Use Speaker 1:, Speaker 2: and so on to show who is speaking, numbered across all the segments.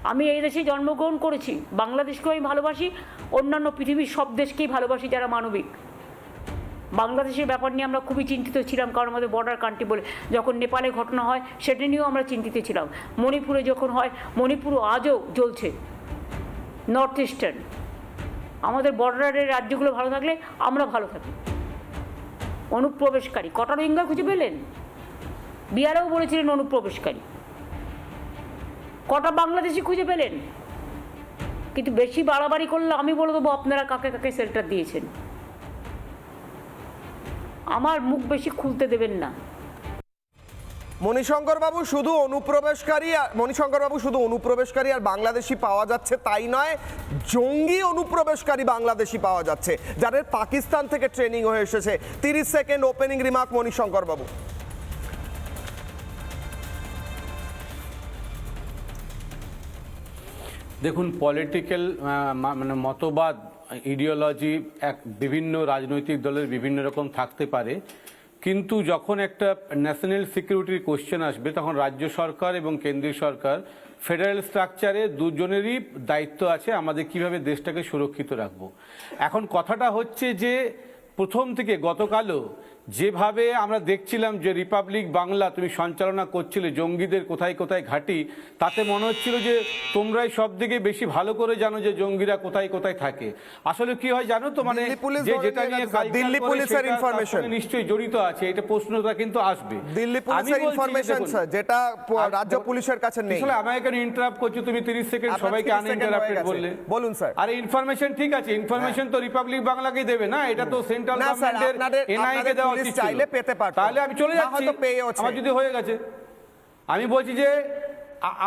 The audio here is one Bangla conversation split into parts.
Speaker 1: আমি এই দেশে জন্মগ্রহণ করেছি, বাংলাদেশকেও আমি ভালোবাসি, অন্যান্য পৃথিবীর সব দেশকেই ভালোবাসি যারা মানবিক। বাংলাদেশের ব্যাপার নিয়ে আমরা খুবই চিন্তিত ছিলাম, কারণ আমাদের বর্ডার কান্ট্রি বলে। যখন নেপালে ঘটনা হয় সেটা নিয়েও আমরা চিন্তিত ছিলাম। মণিপুরে যখন হয়, মণিপুরও আজও জ্বলছে। নর্থ ইস্টার্ন, আমাদের বর্ডারের রাজ্যগুলো ভালো থাকলে আমরা ভালো থাকি। অনুপ্রবেশকারী কটা রোহিঙ্গা খুঁজে পেলেন? বিহারেও বলেছিলেন অনুপ্রবেশকারী। কটা বাংলাদেশি খুঁজে পেলেন? কিন্তু বেশি বাড়াবাড়ি করলে আমি বলে দেবো আপনারা কাকে কাকে শেল্টার দিয়েছেন। আমার মুখ বেশি খুলতে দেবেন না।
Speaker 2: মণিশঙ্কর বাবু শুধু অনুপ্রবেশকারী আর বাংলাদেশি পাওয়া যাচ্ছে তাই নয়, জঙ্গি অনুপ্রবেশকারী বাংলাদেশি পাওয়া যাচ্ছে যাদের পাকিস্তান থেকে ট্রেনিং হয়ে এসেছে। 30 সেকেন্ড ওপেনিং রিমার্ক মণিশঙ্কর বাবু।
Speaker 3: দেখুন, পলিটিক্যাল মানে মতবাদ, ইডিওলজি বিভিন্ন রাজনৈতিক দলের বিভিন্ন রকম থাকতে পারে, কিন্তু যখন একটা ন্যাশনাল সিকিউরিটির কোশ্চেন আসবে তখন রাজ্য সরকার এবং কেন্দ্রীয় সরকার ফেডারেল স্ট্রাকচারে দুজনেরই দায়িত্ব আছে আমাদের কিভাবে দেশটাকে সুরক্ষিত রাখবো। এখন কথাটা হচ্ছে যে প্রথম থেকে গতকালও যেভাবে আমরা দেখছিলাম যে রিপাবলিক বাংলা তুমি সঞ্চালনা করছিলে জঙ্গিদের কোথায় কোথায় ঘাঁটি, তাতে মনে হচ্ছিল যে তোমরাই সব দিকে বেশি ভালো করে জানো যে জঙ্গিরা কোথায় কোথায় থাকে। আসলে কি হয় জানো তো, মানে যেটা নিয়ে
Speaker 2: দিল্লি পুলিশের ইনফরমেশন
Speaker 3: নিশ্চয়ই জড়িত আছে, এটা প্রশ্নটা কিন্তু আসবে।
Speaker 2: দিল্লি পুলিশের ইনফরমেশন যেটা রাজ্য পুলিশের কাছে নেই।
Speaker 3: আসলে আমাকে কেন ইন্টারাপ্ট করছো তুমি? 30 সেকেন্ড সবাইকে আনইন্টারাপ্টেড বললে।
Speaker 2: বলুন স্যার।
Speaker 3: আরে ইনফরমেশন ঠিক আছে, ইনফরমেশন তো রিপাবলিক বাংলাকেই দেবে না, এটা তো সেন্ট্রাল গভর্নমেন্টের এনআইএ কে দেওয়া উচিত ছিল। তাহলে আমি চলে যাচ্ছি, আমার যদি হয়ে গেছে। আমি বলছি যে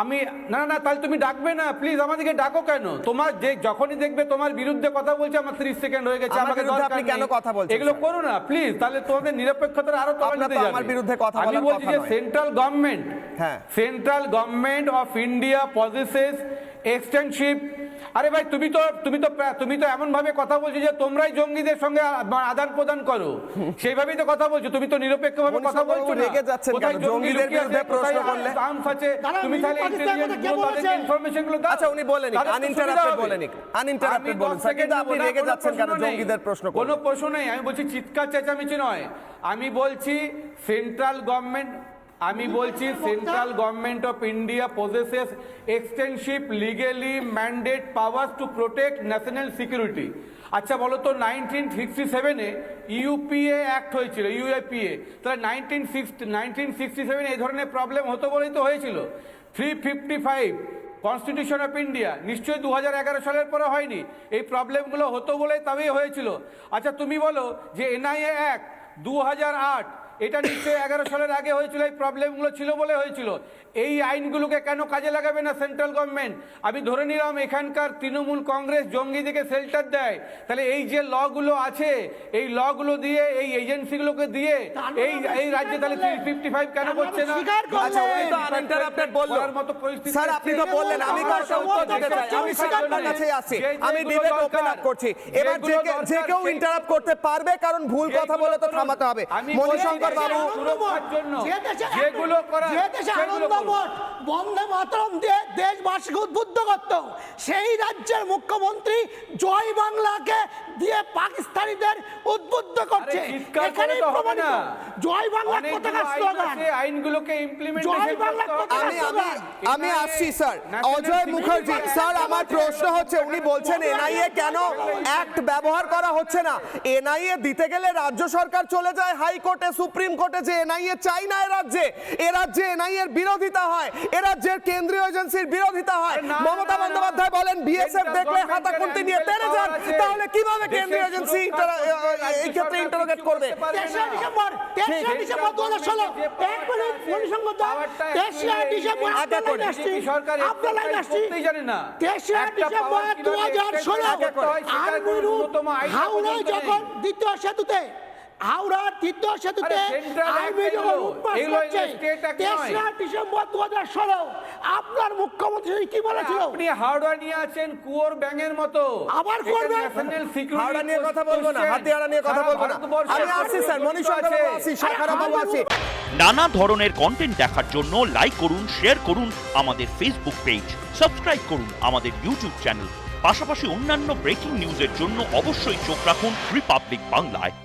Speaker 3: আমি না না তাহলে তুমি ডাকবে না, প্লিজ আমাদেরকে ডাকো কেন? তোমার যে যখনই দেখবে তোমার বিরুদ্ধে কথা বলছে, আমার 30 সেকেন্ড হয়ে গেছে, আমাকে
Speaker 2: আপনি কেন কথা বলছেন?
Speaker 3: এগুলো করো না প্লিজ, তাহলে তোমাদের নিরপেক্ষতার আরো তলানিতে যাবে।
Speaker 2: আমার বিরুদ্ধে কথা বলার
Speaker 3: আমি বলছি যে central government of India possesses এক্সটেনশিপ। আরে ভাই তুমি তো এমন ভাবে কথা বলছো যে তোমরাই জঙ্গিদের সঙ্গে আদান প্রদান করো, সেইভাবেই তো কথা বলছো। তুমি তো নিরপেক্ষ ভাবে কথা বলছো না।
Speaker 2: রেগে যাচ্ছেন কেন? জঙ্গিদের বিরুদ্ধে প্রশ্ন করলে
Speaker 3: তুমি তাহলে ইনফরমেশনগুলো দাও।
Speaker 2: আচ্ছা উনি বলেন, আনইন্টারাপ্টেড বলেন, আনইন্টারাপ্টেড বলুন স্যার। কিন্তু আপনি রেগে যাচ্ছেন কেন জঙ্গিদের প্রশ্ন করলে?
Speaker 3: কোনো প্রশ্ন নেই, আমি বলছি চিৎকার চেঁচামেচি নয়, আমি বলছি central government of India possesses extensive legally mandate powers to protect national security। আচ্ছা বলো তো 1967-এ ইউপিএ অ্যাক্ট হয়েছিল, ইউএপিএ, তাহলে 1967 এই ধরনের প্রবলেম হতো বলেই তো হয়েছিল। 355 কনস্টিটিউশন অফ ইন্ডিয়া নিশ্চয়ই 2011 সালের পরে হয়নি, এই প্রবলেমগুলো হতো বলেই তবেই হয়েছিল। আচ্ছা তুমি বলো যে এনআইএ অ্যাক্ট 2008, এটা নিশ্চয়ই 11 সালের আগে হয়েছিল, এই প্রবলেমগুলো ছিল বলে হয়েছিল। এই আইনগুলোকে কেন কাজে লাগাবে না সেন্ট্রাল গভর্নমেন্ট? আমি ধরে নিলাম এখানকার তৃণমূল কংগ্রেস জঙ্গিদেরকে শেল্টার দেয়, তাহলে এই যে লগুলো আছে এই লগুলো দিয়ে এই এজেন্সিগুলোকে দিয়ে এই রাজ্যে তাহলে 355 কেন করছে না?
Speaker 2: আচ্ছা উনি তো আনইন্টারাপ্টেড বললেন
Speaker 3: মতো পরিস্থিতি
Speaker 2: স্যার, আপনি তো বললেন। আমি কাউকে উত্তর দিতে চাই, আমি আপনার কাছেই আসছি, আমি ডিবেট ওপেন আপ করছি। এবার যে কেউ ইন্টারাপ্ট করতে পারবে, কারণ ভুল কথা বলে তো থামাতে হবে। মণিশঙ্কর বাবু,
Speaker 3: যেগুলো করা
Speaker 4: বন্দে মাতরম দিয়ে দেশবাসীকে উদ্বুদ্ধ করত, সেই রাজ্যের মুখ্যমন্ত্রী জয় বাংলাকে দিয়ে পাকিস্তানিদের উদ্বুদ্ধ করছে। এখানেই প্রমাণিত জয় বাংলা কোথাকার স্লোগান,
Speaker 3: আইনগুলোকে ইমপ্লিমেন্টেশন
Speaker 4: জয় বাংলা কোথাকার স্লোগান।
Speaker 2: আমি আসছি স্যার। অজয় মুখার্জি স্যার, আমার প্রশ্ন হচ্ছে, উনি বলছেন এনআইএ কেন অ্যাক্ট ব্যবহার করা হচ্ছে না? এনআইএ দিতে গেলে রাজ্য সরকার চলে যায় হাইকোর্টে, সুপ্রিম কোর্টে, যে এনআইএ চাই না এ রাজ্যে এনআইএ এর বিরোধিতা হয়, এ রাজ্যের কেন্দ্রীয় এজেন্সির বিরোধিতা হয়। মমতা বন্দ্যোপাধ্যায় বলেন বিএসএফ দেখলে হাতা খুন্তি নিয়ে তেড়ে যান, তাহলে কিভাবে কেন্দ্রীয় এজেন্সি এই ক্ষেত্রে ইন্টারোগেট করবে?
Speaker 4: 3 ডিসেম্বর 2016 এক মিনিট মণিশঙ্কর দা, 3 ডিসেম্বর আপনার লাইন আসছে, 3 ডিসেম্বর 2016 হাওড়ায় যখন দ্বিতীয় সেতুতে, হাওড়ার দ্বিতীয় সেতুতে আর্মি যখন লুটপাট করছে, 3 ডিসেম্বর 2016 আপনার মুখ্যমন্ত্রী কি বলেছিল?
Speaker 3: আপনি হাওড়া নিয়ে আছেন কুয়োর ব্যাঙের মতো।
Speaker 4: আবার করবেন?
Speaker 2: হাওড়া নিয়ে কথা বলবো না, হাতিয়াড়া নিয়ে কথা বলবো না। আমি আসছি স্যার, মণিশঙ্কর বাবু আসছি, শাখারা বাবু আসছি।
Speaker 5: নানা ধরনের কন্টেন্ট দেখার জন্য লাইক করুন, শেয়ার করুন আমাদের ফেসবুক পেজ, সাবস্ক্রাইব করুন আমাদের ইউটিউব চ্যানেল। পাশাপাশি অন্যান্য ব্রেকিং নিউজের জন্য অবশ্যই চোখ রাখুন রিপাবলিক বাংলায়।